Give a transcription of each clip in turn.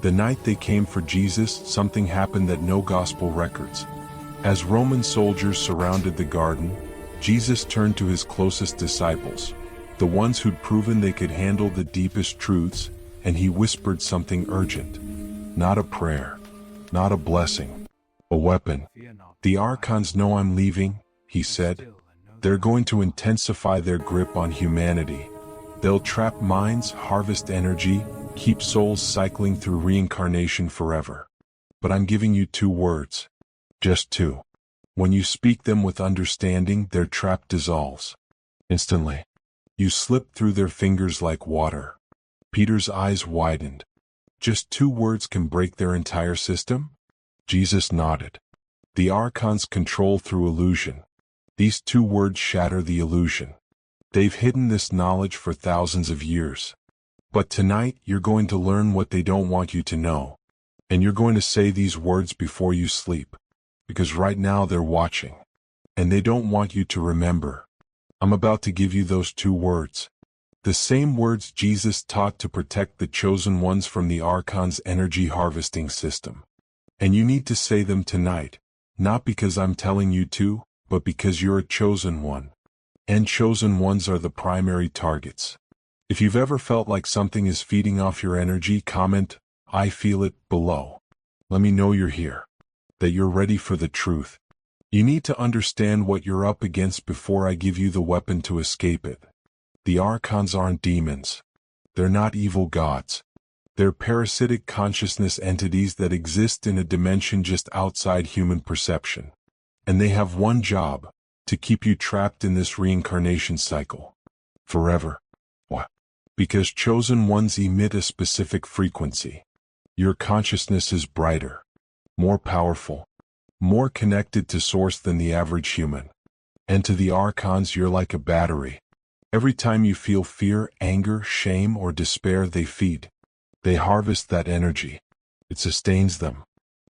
The night they came for Jesus, something happened that no gospel records. As Roman soldiers surrounded the garden, Jesus turned to his closest disciples, the ones who'd proven they could handle the deepest truths, and he whispered something urgent. Not a prayer, not a blessing, a weapon. The Archons know I'm leaving, he said. They're going to intensify their grip on humanity. They'll trap minds, harvest energy, keep souls cycling through reincarnation forever. But I'm giving you 2 words. Just 2. When you speak them with understanding, their trap dissolves. Instantly. You slip through their fingers like water. Peter's eyes widened. Just 2 words can break their entire system? Jesus nodded. The Archons control through illusion. These 2 words shatter the illusion. They've hidden this knowledge for thousands of years. But tonight, you're going to learn what they don't want you to know. And you're going to say these words before you sleep. Because right now they're watching. And they don't want you to remember. I'm about to give you those 2 words. The same words Jesus taught to protect the chosen ones from the Archons' energy harvesting system. And you need to say them tonight, not because I'm telling you to, but because you're a chosen one. And chosen ones are the primary targets. If you've ever felt like something is feeding off your energy, comment, "I feel it," below. Let me know you're here. That you're ready for the truth. You need to understand what you're up against before I give you the weapon to escape it. The Archons aren't demons. They're not evil gods. They're parasitic consciousness entities that exist in a dimension just outside human perception. And they have one job, to keep you trapped in this reincarnation cycle. Forever. Why? Because chosen ones emit a specific frequency. Your consciousness is brighter, more powerful, more connected to source than the average human. And to the Archons, you're like a battery. Every time you feel fear, anger, shame, or despair, they feed. They harvest that energy. It sustains them.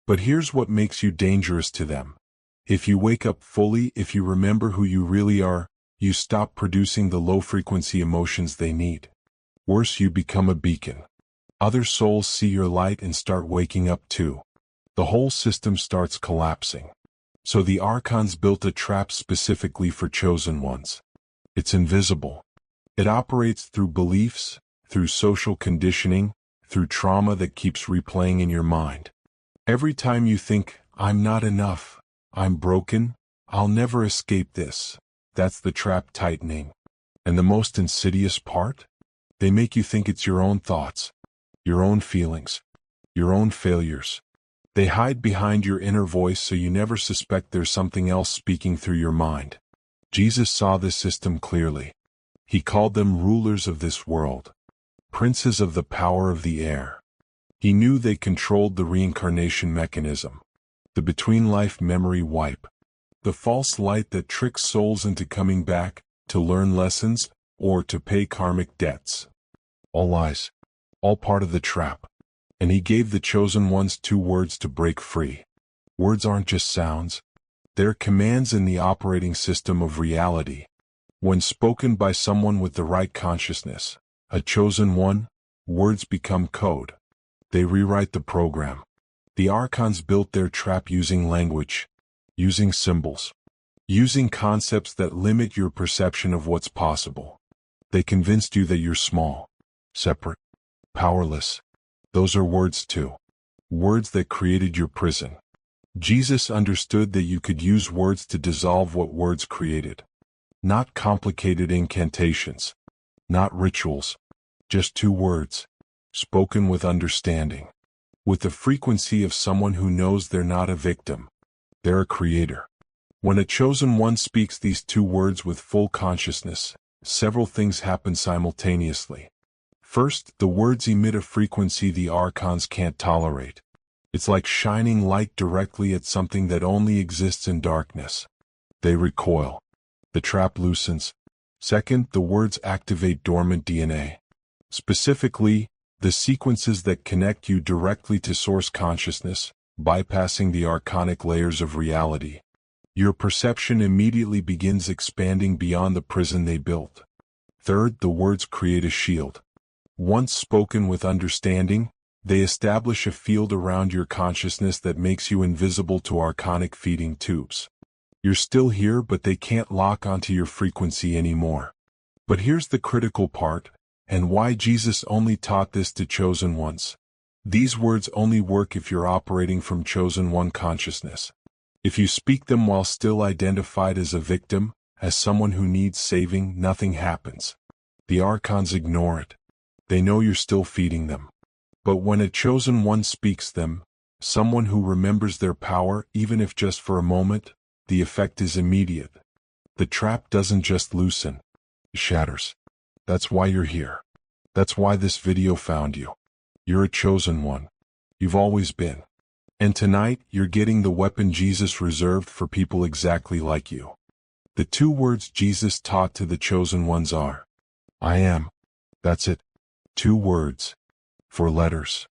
But here's what makes you dangerous to them. If you wake up fully, if you remember who you really are, you stop producing the low-frequency emotions they need. Worse, you become a beacon. Other souls see your light and start waking up too. The whole system starts collapsing. So the Archons built a trap specifically for chosen ones. It's invisible. It operates through beliefs, through social conditioning, through trauma that keeps replaying in your mind. Every time you think, "I'm not enough, I'm broken, I'll never escape this," that's the trap tightening. And the most insidious part? They make you think it's your own thoughts, your own feelings, your own failures. They hide behind your inner voice so you never suspect there's something else speaking through your mind. Jesus saw this system clearly. He called them rulers of this world, princes of the power of the air. He knew they controlled the reincarnation mechanism, the between-life memory wipe, the false light that tricks souls into coming back, to learn lessons, or to pay karmic debts. All lies, all part of the trap. And he gave the chosen ones 2 words to break free. Words aren't just sounds. They're commands in the operating system of reality. When spoken by someone with the right consciousness, a chosen one, words become code. They rewrite the program. The Archons built their trap using language, using symbols, using concepts that limit your perception of what's possible. They convinced you that you're small, separate, powerless. Those are words too. Words that created your prison. Jesus understood that you could use words to dissolve what words created. Not complicated incantations. Not rituals. Just 2 words. Spoken with understanding. With the frequency of someone who knows they're not a victim. They're a creator. When a chosen one speaks these 2 words with full consciousness, several things happen simultaneously. First, the words emit a frequency the Archons can't tolerate. It's like shining light directly at something that only exists in darkness. They recoil. The trap loosens. Second, the words activate dormant DNA. Specifically, the sequences that connect you directly to source consciousness, bypassing the archonic layers of reality. Your perception immediately begins expanding beyond the prison they built. Third, the words create a shield. Once spoken with understanding, They establish a field around your consciousness that makes you invisible to archonic feeding tubes. You're still here, but they can't lock onto your frequency anymore. But here's the critical part, and why Jesus only taught this to chosen ones. These words only work if you're operating from chosen one consciousness. If you speak them while still identified as a victim, as someone who needs saving, nothing happens. The Archons ignore it. They know you're still feeding them. But when a chosen one speaks them, someone who remembers their power, even if just for a moment, the effect is immediate. The trap doesn't just loosen, it shatters. That's why you're here. That's why this video found you. You're a chosen one. You've always been. And tonight, you're getting the weapon Jesus reserved for people exactly like you. The two words Jesus taught to the chosen ones are, I am. That's it. 2 words. 4 letters.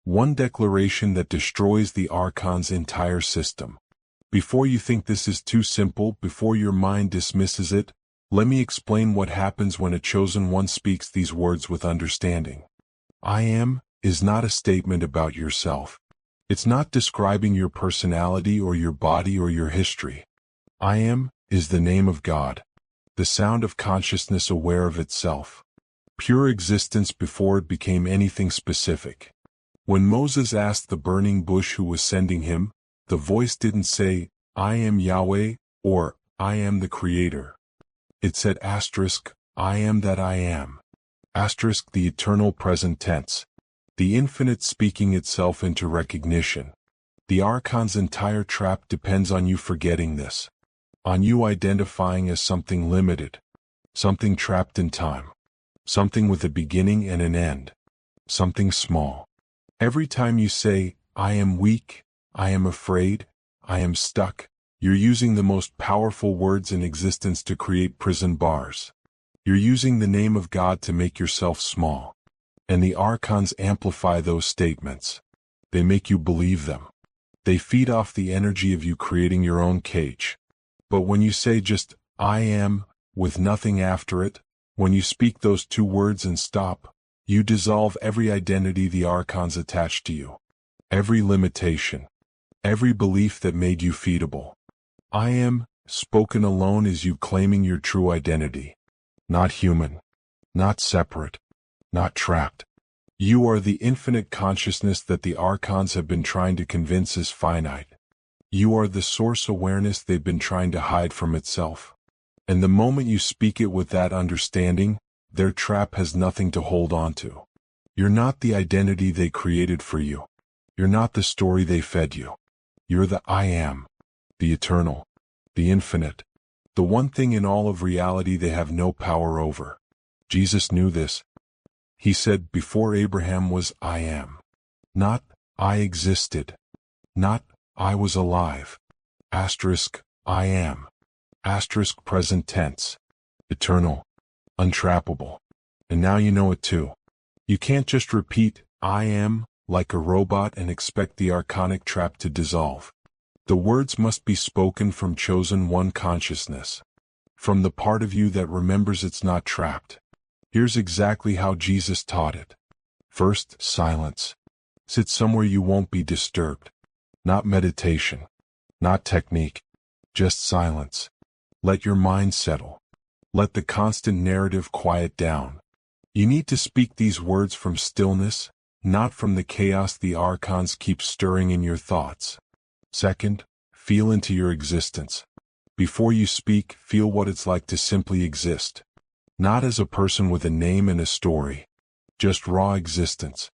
One declaration that destroys the Archon's entire system. Before you think this is too simple, before your mind dismisses it, let me explain what happens when a chosen one speaks these words with understanding. I am is not a statement about yourself. It's not describing your personality or your body or your history. I am is the name of God, the sound of consciousness aware of itself. Pure existence before it became anything specific. When Moses asked the burning bush who was sending him, the voice didn't say, I am Yahweh, or I am the Creator. It said asterisk, I am that I am. Asterisk the eternal present tense. The infinite speaking itself into recognition. The Archon's entire trap depends on you forgetting this. On you identifying as something limited. Something trapped in time. Something with a beginning and an end. Something small. Every time you say, I am weak, I am afraid, I am stuck, you're using the most powerful words in existence to create prison bars. You're using the name of God to make yourself small. And the Archons amplify those statements. They make you believe them. They feed off the energy of you creating your own cage. But when you say just, I am, with nothing after it, when you speak those 2 words and stop, you dissolve every identity the Archons attach to you. Every limitation. Every belief that made you feedable. I am, spoken alone is you claiming your true identity. Not human. Not separate. Not trapped. You are the infinite consciousness that the Archons have been trying to convince is finite. You are the source awareness they've been trying to hide from itself. And the moment you speak it with that understanding, their trap has nothing to hold on to. You're not the identity they created for you. You're not the story they fed you. You're the I am, the eternal, the infinite, the one thing in all of reality they have no power over. Jesus knew this. He said, before Abraham was I am. Not, I existed. Not, I was alive. Asterisk, I am. Asterisk present tense. Eternal. Untrappable. And now you know it too. You can't just repeat, I am, like a robot and expect the archonic trap to dissolve. The words must be spoken from chosen one consciousness. From the part of you that remembers it's not trapped. Here's exactly how Jesus taught it. First, silence. Sit somewhere you won't be disturbed. Not meditation. Not technique. Just silence. Let your mind settle. Let the constant narrative quiet down. You need to speak these words from stillness, not from the chaos the Archons keep stirring in your thoughts. Second, feel into your existence. Before you speak, feel what it's like to simply exist. Not as a person with a name and a story. Just raw existence.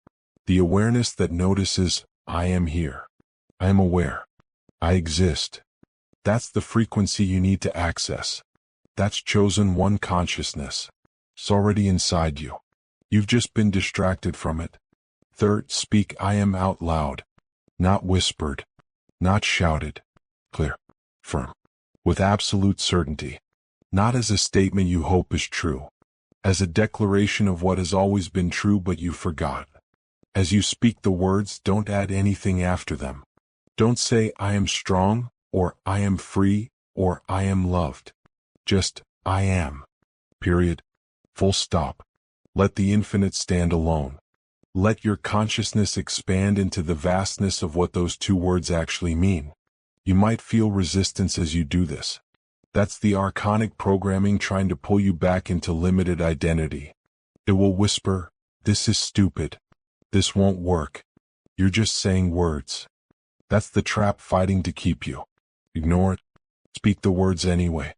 The awareness that notices, I am here. I am aware. I exist. That's the frequency you need to access. That's chosen one consciousness. It's already inside you. You've just been distracted from it. Third, speak I am out loud. Not whispered. Not shouted. Clear. Firm. With absolute certainty. Not as a statement you hope is true. As a declaration of what has always been true but you forgot. As you speak the words, don't add anything after them. Don't say I am strong, or I am free, or I am loved. Just, I am. Period. Full stop. Let the infinite stand alone. Let your consciousness expand into the vastness of what those two words actually mean. You might feel resistance as you do this. That's the archonic programming trying to pull you back into limited identity. It will whisper, "This is stupid. This won't work. You're just saying words." That's the trap fighting to keep you. Ignore it. Speak the words anyway.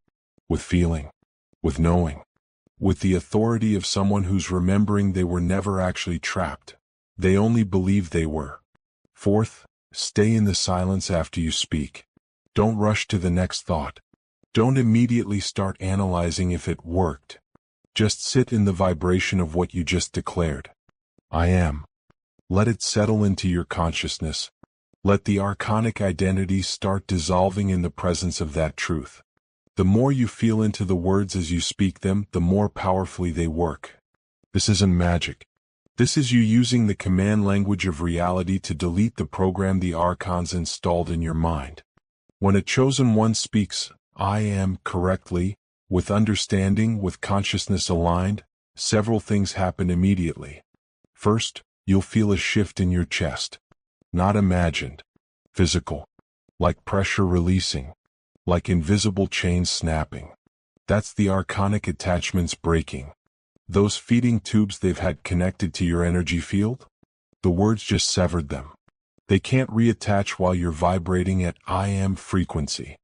With feeling. With knowing. With the authority of someone who's remembering they were never actually trapped. They only believe they were. Fourth, stay in the silence after you speak. Don't rush to the next thought. Don't immediately start analyzing if it worked. Just sit in the vibration of what you just declared. I am. Let it settle into your consciousness. Let the archonic identity start dissolving in the presence of that truth. The more you feel into the words as you speak them, the more powerfully they work. This isn't magic. This is you using the command language of reality to delete the program the Archons installed in your mind. When a chosen one speaks, I am, correctly, with understanding, with consciousness aligned, several things happen immediately. First, you'll feel a shift in your chest. Not imagined. Physical. Like pressure releasing. Like invisible chains snapping. That's the archonic attachments breaking. Those feeding tubes they've had connected to your energy field? The words just severed them. They can't reattach while you're vibrating at I am frequency.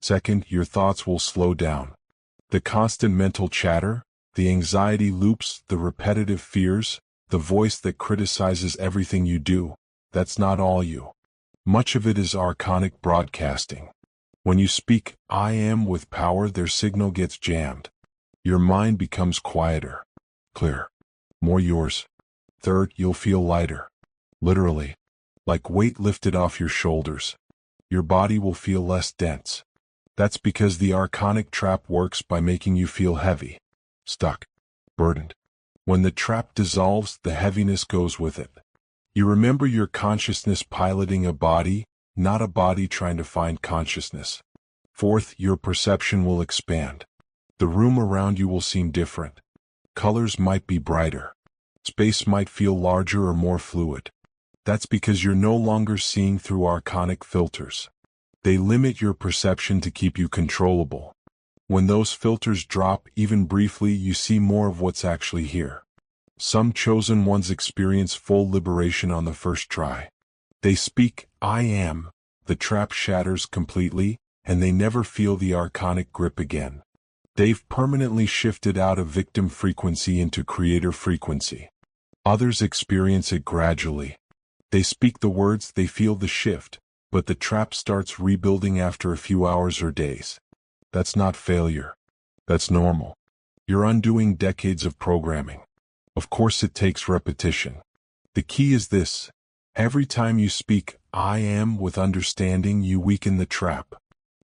Second, your thoughts will slow down. The constant mental chatter, the anxiety loops, the repetitive fears, the voice that criticizes everything you do, that's not all you. Much of it is archonic broadcasting. When you speak, I am with power, their signal gets jammed. Your mind becomes quieter, clear, more yours. Third, you'll feel lighter. Literally. Like weight lifted off your shoulders. Your body will feel less dense. That's because the archonic trap works by making you feel heavy, stuck, burdened. When the trap dissolves, the heaviness goes with it. You remember your consciousness piloting a body, not a body trying to find consciousness. Fourth, your perception will expand. The room around you will seem different. Colors might be brighter. Space might feel larger or more fluid. That's because you're no longer seeing through archonic filters. They limit your perception to keep you controllable. When those filters drop, even briefly, you see more of what's actually here. Some chosen ones experience full liberation on the first try. They speak, I am, the trap shatters completely, and they never feel the archonic grip again. They've permanently shifted out of victim frequency into creator frequency. Others experience it gradually. They speak the words, they feel the shift, but the trap starts rebuilding after a few hours or days. That's not failure. That's normal. You're undoing decades of programming. Of course it takes repetition. The key is this. Every time you speak, I am with understanding, you weaken the trap.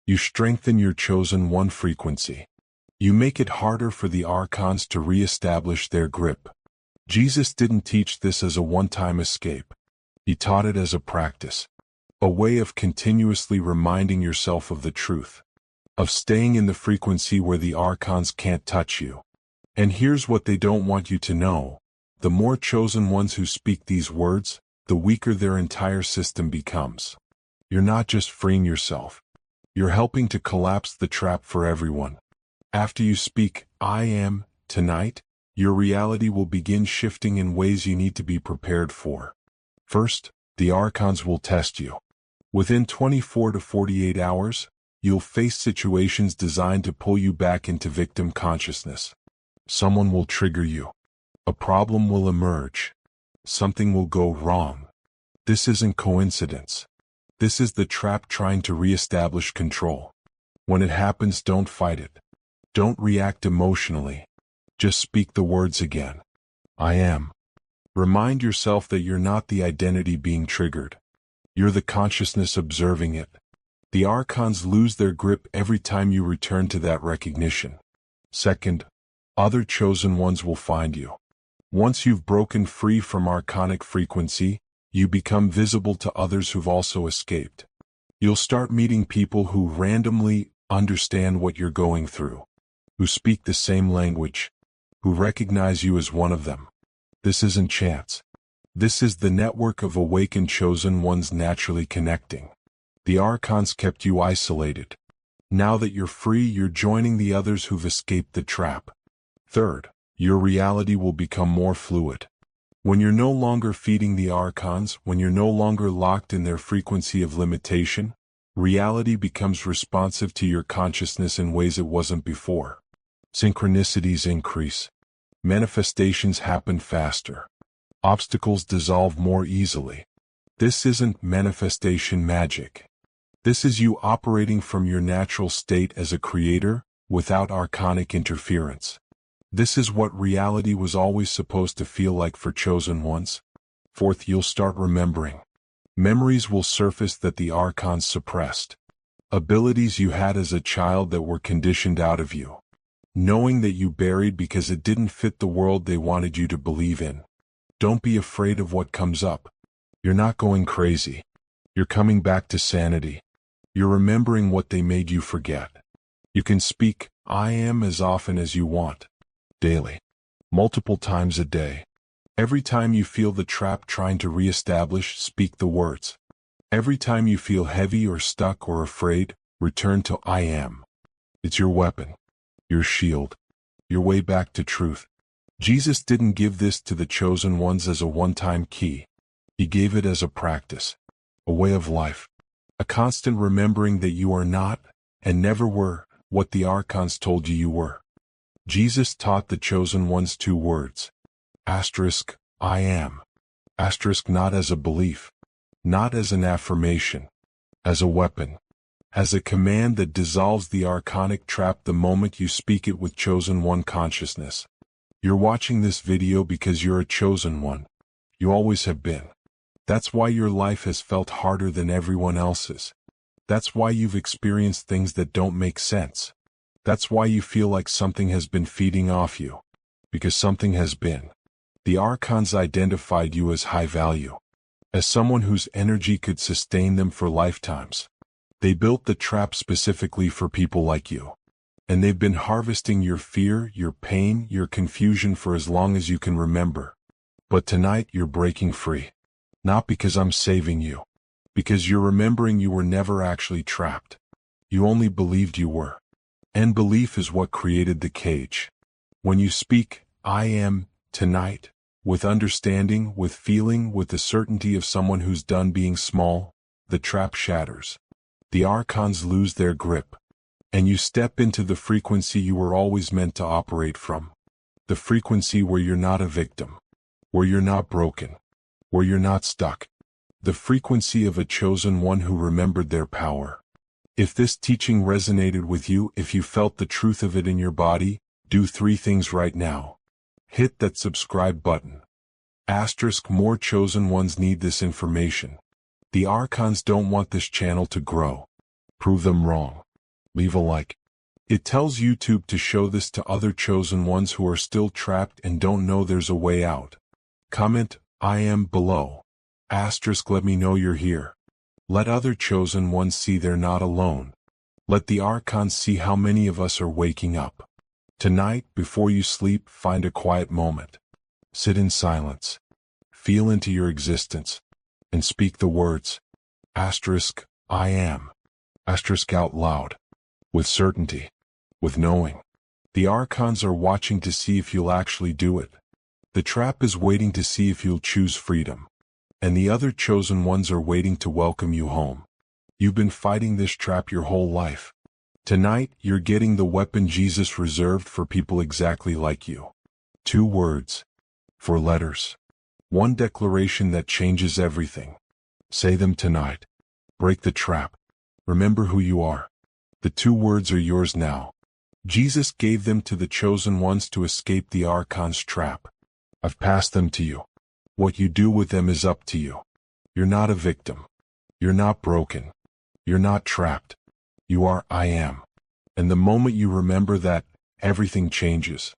You strengthen your chosen one frequency. You make it harder for the Archons to re-establish their grip. Jesus didn't teach this as a one-time escape. He taught it as a practice. A way of continuously reminding yourself of the truth. Of staying in the frequency where the Archons can't touch you. And here's what they don't want you to know. The more chosen ones who speak these words, the weaker their entire system becomes. You're not just freeing yourself. You're helping to collapse the trap for everyone. After you speak, I am, tonight, your reality will begin shifting in ways you need to be prepared for. First, the Archons will test you. Within 24 to 48 hours, you'll face situations designed to pull you back into victim consciousness. Someone will trigger you. A problem will emerge. Something will go wrong. This isn't coincidence. This is the trap trying to re-establish control. When it happens, don't fight it. Don't react emotionally. Just speak the words again. I am. Remind yourself that you're not the identity being triggered. You're the consciousness observing it. The Archons lose their grip every time you return to that recognition. Second, other chosen ones will find you. Once you've broken free from archonic frequency, you become visible to others who've also escaped. You'll start meeting people who randomly understand what you're going through, who speak the same language, who recognize you as one of them. This isn't chance. This is the network of awakened chosen ones naturally connecting. The Archons kept you isolated. Now that you're free, you're joining the others who've escaped the trap. Third, your reality will become more fluid. When you're no longer feeding the Archons, when you're no longer locked in their frequency of limitation, reality becomes responsive to your consciousness in ways it wasn't before. Synchronicities increase. Manifestations happen faster. Obstacles dissolve more easily. This isn't manifestation magic. This is you operating from your natural state as a creator, without archonic interference. This is what reality was always supposed to feel like for chosen ones. Fourth, you'll start remembering. Memories will surface that the Archons suppressed. Abilities you had as a child that were conditioned out of you. Knowing that you buried because it didn't fit the world they wanted you to believe in. Don't be afraid of what comes up. You're not going crazy. You're coming back to sanity. You're remembering what they made you forget. You can speak, I am, as often as you want. Daily. Multiple times a day. Every time you feel the trap trying to reestablish, speak the words. Every time you feel heavy or stuck or afraid, return to I am. It's your weapon. Your shield. Your way back to truth. Jesus didn't give this to the chosen ones as a one-time key. He gave it as a practice. A way of life. A constant remembering that you are not, and never were, what the Archons told you were. Jesus taught the chosen ones 2 words. Asterisk, I am. Asterisk, not as a belief. Not as an affirmation. As a weapon. As a command that dissolves the archonic trap the moment you speak it with chosen one consciousness. You're watching this video because you're a chosen one. You always have been. That's why your life has felt harder than everyone else's. That's why you've experienced things that don't make sense. That's why you feel like something has been feeding off you. Because something has been. The Archons identified you as high value. As someone whose energy could sustain them for lifetimes. They built the trap specifically for people like you. And they've been harvesting your fear, your pain, your confusion for as long as you can remember. But tonight you're breaking free. Not because I'm saving you. Because you're remembering you were never actually trapped. You only believed you were. And belief is what created the cage. When you speak, I am, tonight, with understanding, with feeling, with the certainty of someone who's done being small, the trap shatters. The Archons lose their grip. And you step into the frequency you were always meant to operate from. The frequency where you're not a victim. Where you're not broken. Where you're not stuck. The frequency of a chosen one who remembered their power. If this teaching resonated with you, if you felt the truth of it in your body, do 3 things right now. Hit that subscribe button. Asterisk, more chosen ones need this information. The Archons don't want this channel to grow. Prove them wrong. Leave a like. It tells YouTube to show this to other chosen ones who are still trapped and don't know there's a way out. Comment, I am, below. Asterisk, let me know you're here. Let other chosen ones see they're not alone. Let the Archons see how many of us are waking up. Tonight, before you sleep, find a quiet moment. Sit in silence. Feel into your existence. And speak the words. Asterisk, I am. Asterisk, out loud. With certainty. With knowing. The Archons are watching to see if you'll actually do it. The trap is waiting to see if you'll choose freedom. And the other chosen ones are waiting to welcome you home. You've been fighting this trap your whole life. Tonight, you're getting the weapon Jesus reserved for people exactly like you. 2 words. 4 letters. 1 declaration that changes everything. Say them tonight. Break the trap. Remember who you are. The 2 words are yours now. Jesus gave them to the chosen ones to escape the Archons' trap. I've passed them to you. What you do with them is up to you. You're not a victim. You're not broken. You're not trapped. You are I am. And the moment you remember that, everything changes.